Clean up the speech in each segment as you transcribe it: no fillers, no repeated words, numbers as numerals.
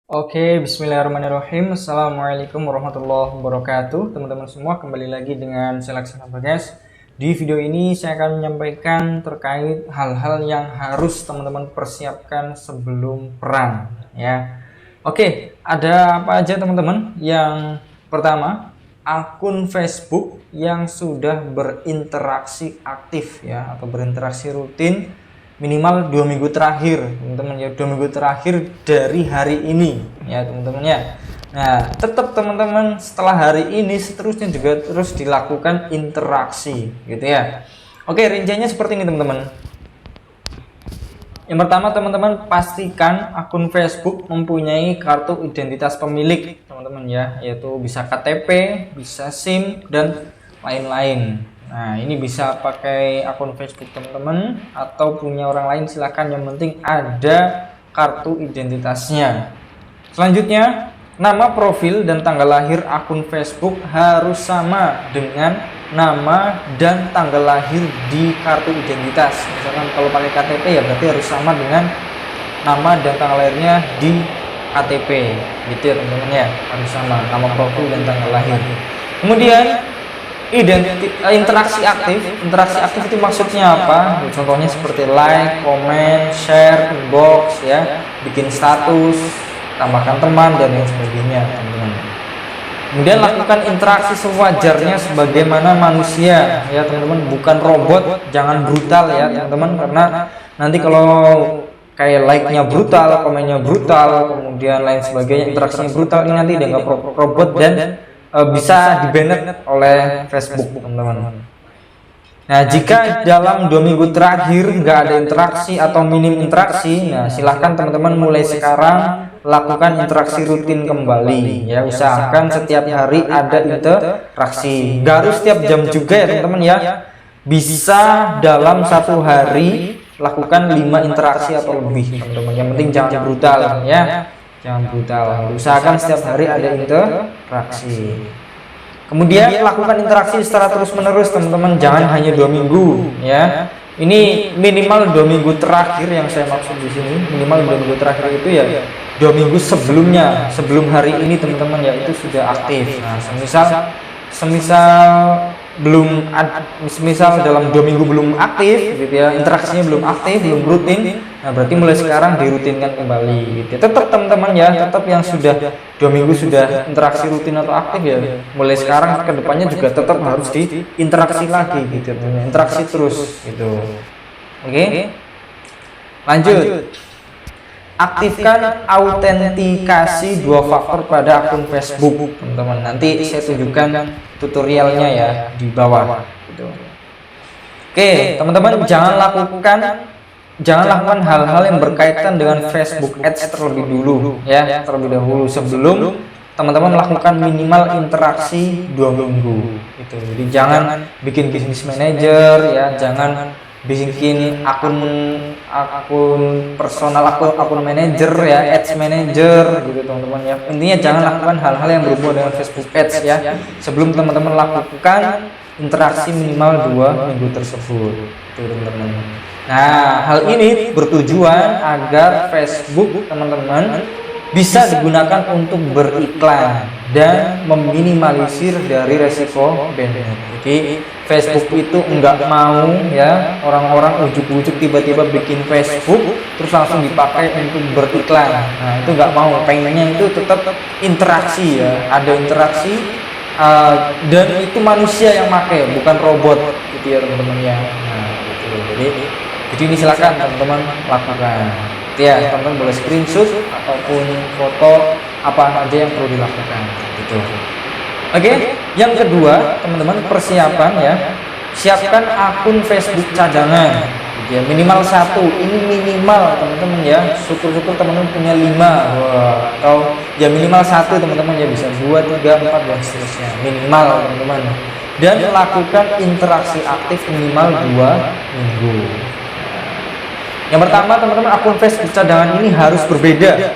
Oke, bismillahirrahmanirrahim. Assalamualaikum warahmatullahi wabarakatuh. Teman-teman semua, kembali lagi dengan Seleksi Guys. Di video ini saya akan menyampaikan terkait hal-hal yang harus teman-teman persiapkan sebelum perang, ya. Oke, ada apa aja teman-teman? Yang pertama, akun Facebook yang sudah berinteraksi aktif, ya, atau berinteraksi rutin minimal 2 minggu terakhir, teman-teman ya. 2 minggu terakhir dari hari ini, ya teman-teman ya. Nah, tetap teman-teman setelah hari ini seterusnya juga terus dilakukan interaksi, gitu ya. Oke, rinciannya seperti ini teman-teman. Yang pertama, teman-teman pastikan akun Facebook mempunyai kartu identitas pemilik, teman-teman ya, yaitu bisa KTP, bisa SIM, dan lain-lain. Nah, ini bisa pakai akun Facebook teman-teman atau punya orang lain, silahkan, yang penting ada kartu identitasnya. Selanjutnya, nama profil dan tanggal lahir akun Facebook harus sama dengan nama dan tanggal lahir di kartu identitas. Misalkan kalau pakai KTP ya berarti harus sama dengan nama dan tanggal lahirnya di KTP, gitu ya teman-teman ya, harus sama nama profil dan tanggal lahir. Kemudian interaksi aktif. Interaksi aktif itu maksudnya apa? Contohnya seperti like, comment, share, inbox, ya, bikin status, tambahkan teman, dan lain sebagainya, teman-teman. Kemudian lakukan interaksi sewajarnya sebagaimana manusia, ya teman-teman, bukan robot. Jangan brutal ya teman-teman, karena nanti kalau kayak like-nya brutal, komennya brutal, kemudian lain sebagainya, interaksinya brutal, ini nanti dianggap robot dan bisa di-banned oleh Facebook, teman-teman. Nah, jika dalam 2 minggu terakhir nggak ada interaksi atau minim interaksi, nah silahkan teman-teman mulai sekarang lakukan interaksi rutin kembali, ya. Usahakan setiap hari ada interaksi, nggak harus setiap jam juga ya teman-teman ya. Bisa dalam 1 hari lakukan 5 interaksi atau lebih, teman-teman. Yang penting jangan brutal, ya. Jangan brutal. Usahakan setiap hari ada interaksi. Kemudian lakukan interaksi secara terus-menerus, teman-teman. Jangan hanya 2 minggu, ya. Ini minimal 2 minggu terakhir yang saya maksud di sini. Minimal 2 minggu terakhir itu ya 2 minggu sebelumnya, sebelum hari ini teman-teman ya, itu sudah aktif. Nah, semisal dalam 2 minggu belum aktif, gitu ya, interaksinya belum aktif, belum rutin. Nah, berarti mulai sekarang dirutinkan kembali, gitu. Tetap teman-teman ya, tetap yang sudah 2 minggu sudah interaksi rutin atau aktif ya, mulai sekarang ke depannya juga tetap harus diinteraksi lagi, gitu. Interaksi terus, gitu. Oke. Lanjut. Aktifkan autentikasi 2 faktor pada akun Facebook, teman-teman. Nanti saya tunjukkan tutorialnya ya di bawah, gitu. Oke, teman-teman, jangan lakukan hal-hal yang berkaitan dengan Facebook Ads terlebih dulu, ya, terlebih dahulu sebelum teman-teman melakukan minimal interaksi 2 minggu. Gitu. Jadi jangan bikin business manager, ya, jangan bikin akun personal, akun manager, ya, ads manager, gitu teman-teman ya. Intinya jangan lakukan hal-hal yang berhubungan dengan Facebook Ads ya sebelum teman-teman lakukan interaksi minimal 2 minggu tersebut, teman-teman. Nah, hal ini bertujuan agar Facebook, teman-teman, bisa digunakan untuk beriklan dan meminimalisir dari resiko banned. Jadi Facebook itu enggak mau ya orang-orang ujuk-ujuk tiba-tiba bikin Facebook terus langsung dipakai untuk beriklan. Nah, itu enggak mau. Pengennya itu tetap interaksi, ya, ada interaksi, dan itu manusia yang pakai, bukan robot, gitu ya teman-teman ya. Nah, gitu. Jadi ini silakan teman-teman lakukan. Ya, teman-teman boleh screenshot ataupun foto apa aja yang perlu dilakukan, gitu. Oke, yang kedua, teman-teman, persiapan ya. Siapkan akun Facebook cadangan, ya, minimal 1. Ini minimal, teman-teman ya. Syukur-syukur teman-teman punya 5, atau ya minimal 1, teman-teman ya, bisa 2, 3, 4 dan seterusnya. Minimal, teman-teman. Dan lakukan interaksi aktif minimal 2 minggu. Yang pertama, teman-teman, akun Facebook cadangan ini harus berbeda,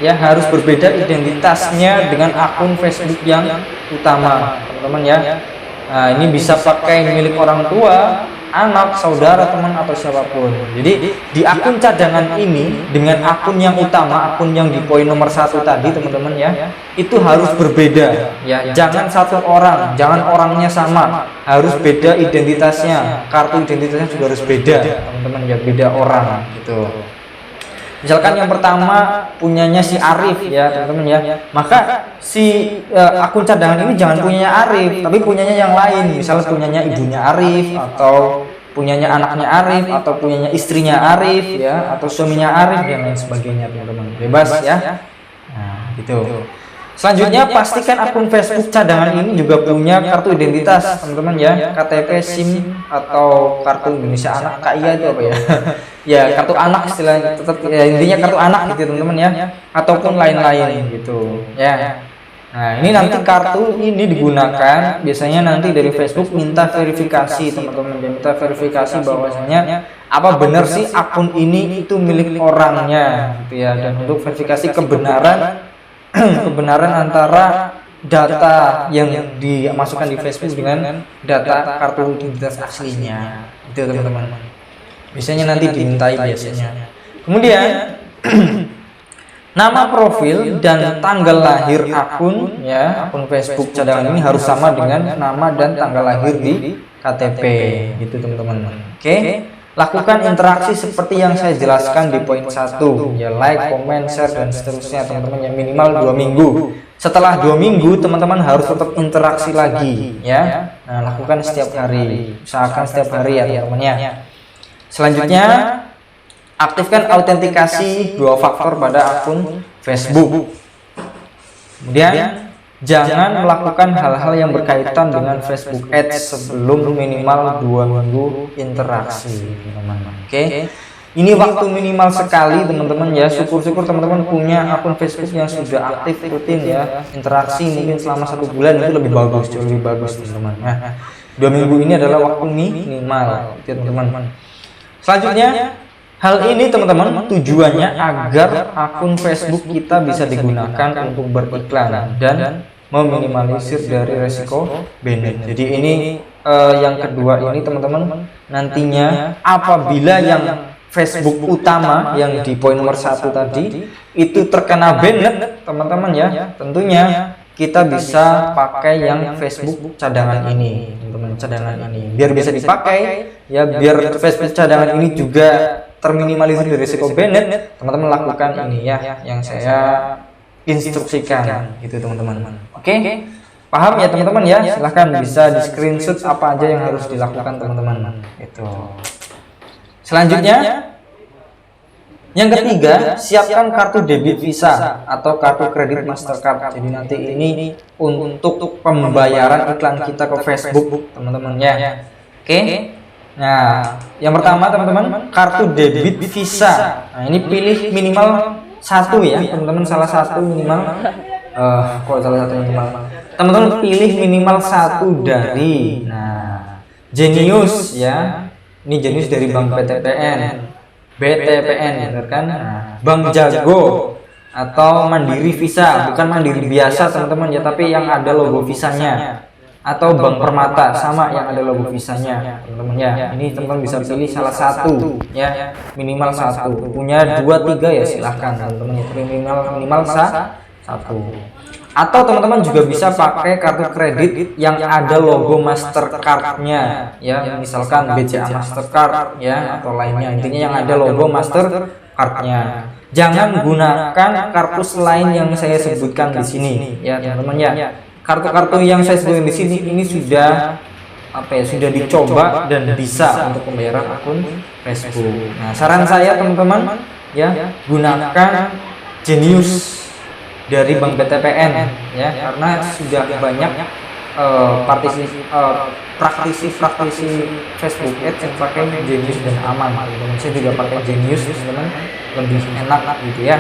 ya, harus berbeda identitasnya dengan akun Facebook yang utama, teman-teman ya. Nah, ini bisa pakai milik orang tua, anak, saudara, teman atau siapapun. Jadi di akun cadangan ini dengan akun yang utama, akun yang di poin nomor 1 tadi teman-teman ya, itu harus berbeda ya. Jangan satu orang, jangan orangnya sama, harus beda identitasnya. Kartu identitasnya juga harus beda teman-teman ya, beda orang gitu. Misalkan yang pertama punyanya si Arif ya teman-teman ya, maka si akun cadangan ini jangan punyanya Arif, tapi punyanya yang lain. Misalnya punyanya ibunya Arif, atau punyanya anaknya Arif, atau punyanya istrinya Arif ya, atau suaminya Arif dan lain sebagainya teman-teman. Bebas ya. Nah gitu. Selanjutnya pastikan akun Facebook cadangan ini juga punya kartu identitas teman-teman ya, KTP, SIM atau kartu Indonesia Anak, KIA itu apa ya? Ya kartu anak istilahnya, tetap ya, intinya kartu anak gitu teman-teman ya, ataupun lain-lain gitu ya. Nah ini nanti kartu ini digunakan biasanya nanti dari Facebook minta verifikasi teman-teman, minta verifikasi bahwasanya apa benar sih akun ini itu milik orangnya gitu ya, dan untuk verifikasi kebenaran antara data yang dimasukkan di Facebook dengan data kartu identitas aslinya itu teman-teman. Biasanya nanti dimintai biasanya. Kemudian nama profil dan tanggal lahir akun ya, akun Facebook cadangan ini harus sama dengan nama dan tanggal lahir di KTP gitu teman-teman. Oke. Lakukan interaksi seperti yang saya jelaskan di poin 1 ya, like, comment, share dan seterusnya teman-teman yang minimal 2 minggu. Setelah 2 minggu teman-teman harus tetap interaksi lagi ya. Nah lakukan setiap hari, usahakan setiap hari ya teman-teman ya. Selanjutnya aktifkan autentikasi 2 faktor pada akun Facebook. Kemudian jangan melakukan hal-hal yang berkaitan dengan Facebook Ads sebelum minimal 2 minggu interaksi teman-teman. Oke. Ini waktu minimal sekali teman-teman ya. Syukur-syukur teman-teman punya akun Facebook yang sudah aktif rutin ya. Interaksi mungkin selama 1 bulan itu lebih bagus, jauh lebih bagus teman-teman. Nah, 2 minggu ini adalah waktu minimal teman-teman. Selanjutnya hal ini teman-teman tujuannya agar akun Facebook kita bisa digunakan untuk beriklan dan meminimalisir dari resiko banned. Jadi ini yang kedua ini teman-teman, nantinya apabila yang Facebook utama yang di poin nomor 1 tadi itu terkena banned teman-teman ya, tentunya kita bisa pakai yang Facebook cadangan ini teman-teman, cadangan ini biar bisa dipakai ya, biar Facebook cadangan ini juga terminimalisir dari risiko banned. Teman-teman lakukan ini ya yang saya instruksikan gitu teman-teman. Oke, paham ya teman-teman ya, silahkan bisa di screenshot apa aja yang harus dilakukan teman-teman itu. Selanjutnya yang ketiga, siapkan kartu debit Visa atau kartu kredit Mastercard. Jadi nanti ini untuk pembayaran iklan kita ke Facebook teman-teman ya. Oke. Nah, yang pertama teman-teman, kartu debit Visa. Nah, ini pilih minimal 1 ya, teman-teman, salah satu minimal. Kok salah satu minimal? Teman-teman pilih minimal 1 dari, nah, Genius ya. Ini Genius dari Bank BTPN, benar kan? Nah, Bank Jago atau Mandiri Visa, bukan Mandiri biasa teman-teman ya, tapi yang ada logo Visanya. Atau Bank Permata sama yang ada logo Visanya teman-teman ya. Ini teman-teman bisa pilih salah satu ya, minimal 1. Punya 2, 3 ya silahkan teman-teman, itu minimal 1. Atau teman-teman juga bisa pakai kartu kredit yang ada logo Mastercard-nya ya, misalkan BCA Mastercard ya atau lainnya, intinya yang ada logo Mastercard-nya. Jangan gunakan kartu selain yang saya sebutkan di sini ya teman-teman ya. Kartu-kartu yang saya sebutkan di sini ini sudah sudah dicoba dan bisa untuk pembayaran akun Facebook. Nah, saran saya teman-teman ya, gunakan Genius dari Bank BTPN ya, karena sudah banyak praktisi Facebook Ads yang pakai Genius dan aman. Saya juga pakai Genius teman-teman, lebih enak gitu ya.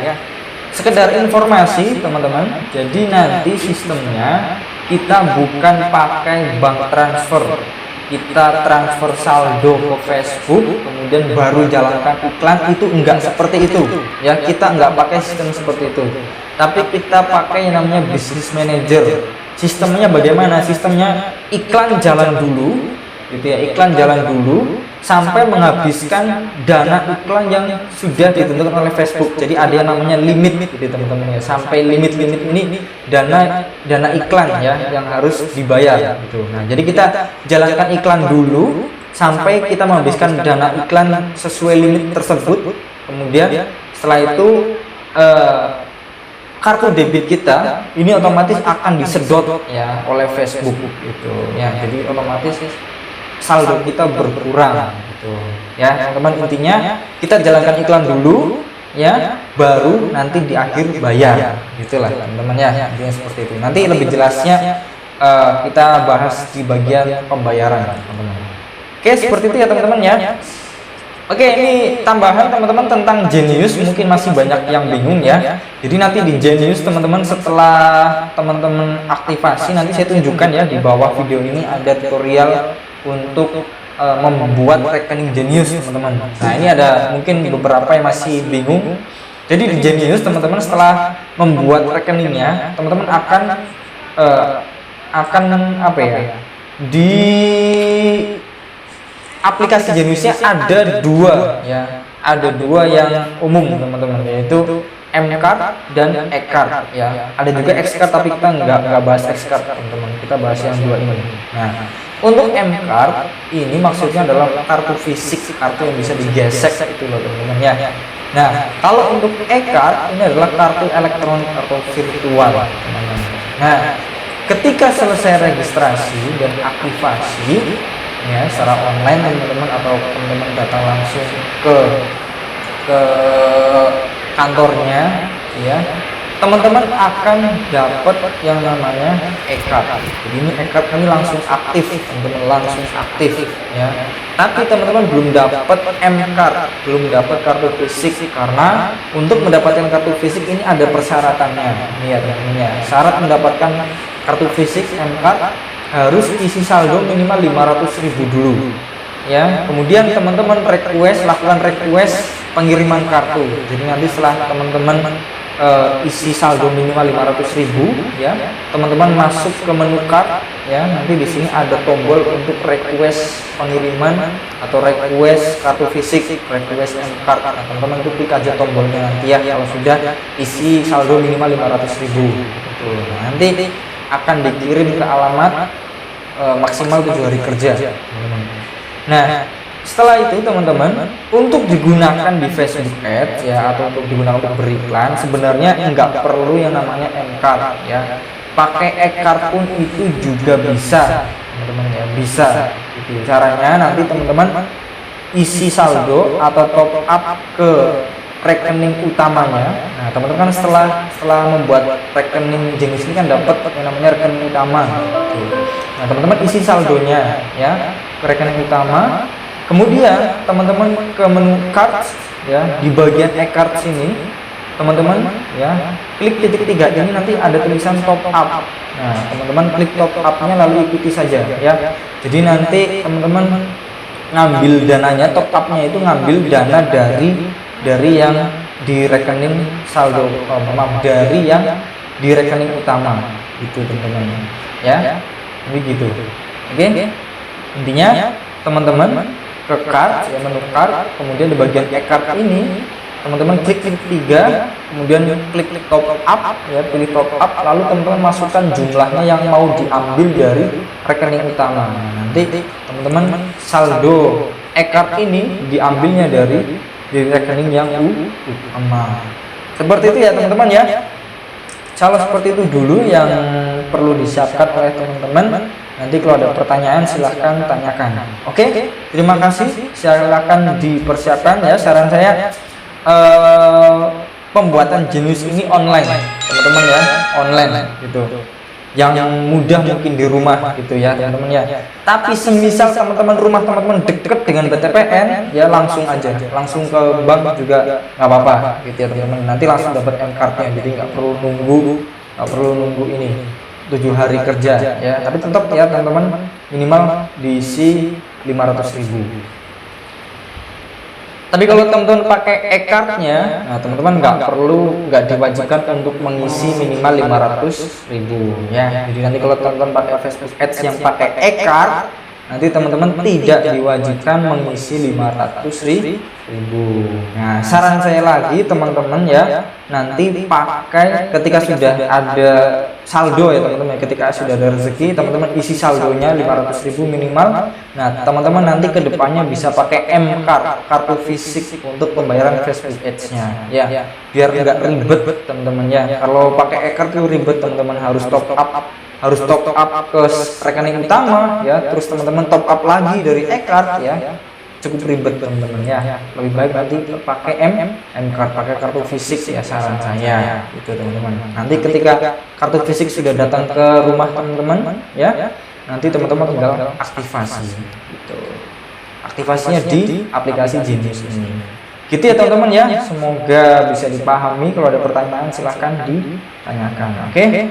Sekedar informasi teman-teman, jadi nanti sistemnya kita bukan pakai bank transfer, kita transfer saldo ke Facebook kemudian baru jalankan iklan, itu enggak seperti itu ya, kita enggak pakai sistem seperti itu, tapi kita pakai yang namanya business manager. Sistemnya bagaimana? Sistemnya iklan jalan dulu, gitu ya, iklan jalan dulu sampai menghabiskan dana iklan yang sudah ditentukan oleh Facebook. Jadi ada yang namanya limit gitu teman-teman ya, sampai limit ini dana iklan ya yang harus dibayar gitu. Nah, jadi kita jalankan iklan dulu sampai kita menghabiskan dana iklan sesuai limit tersebut. Kemudian setelah itu kartu debit kita ini otomatis akan disedot ya oleh Facebook gitu ya. Jadi otomatis saldo kita berkurang gitu ya teman-teman. Intinya kita jalankan iklan dulu ya, baru nanti di akhir bayar gitulah teman-teman ya. Intinya seperti itu. Nanti lebih jelasnya kita bahas di bagian pembayaran teman-teman. Oke, seperti itu ya teman-teman ya. Oke, ini tambahan teman-teman tentang Genius, mungkin masih banyak yang bingung ya. Jadi nanti di Genius teman-teman, setelah teman-teman aktivasi, nanti saya tunjukkan ya di bawah video ini ada tutorial untuk membuat rekening Genius teman-teman. Nah, ini ada mungkin beberapa yang masih bingung. Jadi di Genius teman-teman, setelah membuat rekeningnya, teman-teman akan apa ya, di aplikasi Geniusnya ada dua ya, ada dua yang umum teman-teman, yaitu M-Card dan E-Card ya. Ada juga X-Card tapi kita nggak bahas X-Card teman-teman, kita bahas yang dua ini. Nah, untuk M-Card ini maksudnya adalah kartu fisik, kartu yang bisa digesek itu loh teman-teman ya. Nah, kalau untuk E-Card ini adalah kartu elektronik atau virtual teman-teman. Nah, ketika selesai registrasi dan aktivasi ya secara online teman-teman, atau teman-teman datang langsung ke kantornya ya, teman-teman akan dapat yang namanya E-Card. Jadi ini E-Card ini langsung aktif teman-teman, langsung aktif ya. Tapi teman-teman belum dapat M-Card, belum dapat kartu fisik, karena untuk mendapatkan kartu fisik ini ada persyaratannya ya teman-teman ya. Syarat mendapatkan kartu fisik M-Card harus isi saldo minimal 500.000 dulu ya. Kemudian teman-teman lakukan request pengiriman kartu. Jadi nanti setelah teman-teman isi saldo minimal 500.000 ya, teman-teman masuk ke menu card ya. Nanti di sini ada tombol untuk request pengiriman atau request kartu fisik, request M-Card. Nah, teman-teman itu klik aja tombolnya nanti ya, kalau sudah isi saldo minimal 500.000 gitu. Nah, nanti akan dikirim ke alamat maksimal 7 hari kerja teman-teman. Nah, setelah itu teman-teman, untuk digunakan di Facebook Ads ya, atau untuk digunakan untuk beriklan, sebenarnya nggak perlu yang namanya M-Card ya. Pakai E-Card pun itu juga bisa teman-teman ya, bisa gitu. Caranya nanti teman-teman isi saldo atau top up ke rekening utamanya. Nah, teman-teman kan setelah membuat rekening Genius ini kan dapat yang namanya rekening utama. Nah, teman-teman isi saldonya ya ke rekening utama. Kemudian teman-teman ke menu card ya, di bagian E-Card sini teman-teman ya, klik titik 3 ini, nanti ada tulisan top up. Nah, teman-teman klik top up-nya lalu ikuti saja ya. Jadi nanti teman-teman ngambil dananya, top up-nya itu ngambil dana dari yang di rekening saldo, dari yang di rekening utama itu teman-teman ya. Ini gitu. Oke. Intinya teman-teman ke card ya, menu card, kemudian di bagian E-Card ini teman-teman klik 3, kemudian klik top up ya, pilih top up, lalu teman-teman masukkan jumlahnya yang mau diambil dari rekening utama. Nah, nanti teman-teman saldo E-Card ini diambilnya dari rekening yang utama. Seperti itu ya teman-teman ya. Kalau seperti itu dulu yang perlu disiapkan oleh teman-teman. Nanti kalau ada pertanyaan silahkan tanyakan. Oke, terima kasih. Silakan dipersiapkan ya. Saran saya pembuatan Genius ini online teman-teman ya, online gitu. Yang mudah mungkin di rumah gitu ya teman-teman ya. Tapi semisal teman-teman rumah teman-teman deket dengan BTPN ya, langsung aja, langsung ke bank juga nggak apa-apa gitu ya teman-teman. Nanti langsung dapat M-Card-nya, jadi nggak perlu nunggu ini 7 hari kerja ya. Tapi tetap ya teman-teman, minimal diisi 500.000. Tapi kalau teman-teman pakai E-Card-nya, nah teman-teman nggak diwajibkan untuk mengisi minimal 500.000 ya. Jadi nanti kalau teman-teman pakai Facebook Ads yang pakai E-Card, nanti teman-teman tidak diwajibkan mengisi 500.000. Nah, saran saya lagi teman-teman ya, nanti pakai ketika sudah ada saldo ya teman-teman, ketika sudah ada rezeki teman-teman isi saldonya 500.000 minimal. Nah, teman-teman nanti kedepannya bisa pakai M-Card, kartu fisik untuk pembayaran Facebook Ads-nya ya, biar nggak ribet teman-teman ya. Kalau pakai e-card itu ribet teman-teman, harus top up ke rekening utama ya, terus teman-teman top up lagi dari e-card ya, cukup ribet teman-teman ya. Lebih baik nanti pakai M-Card, pakai kartu fisik ya, saran saya itu teman-teman. Nanti ketika kartu fisik sudah datang ke rumah teman-teman ya, nanti teman-teman tinggal aktivasi gitu. Aktivasinya di aplikasi Genius ini. Gitu ya teman-teman ya, semoga bisa dipahami. Kalau ada pertanyaan silahkan ditanyakan. Oke.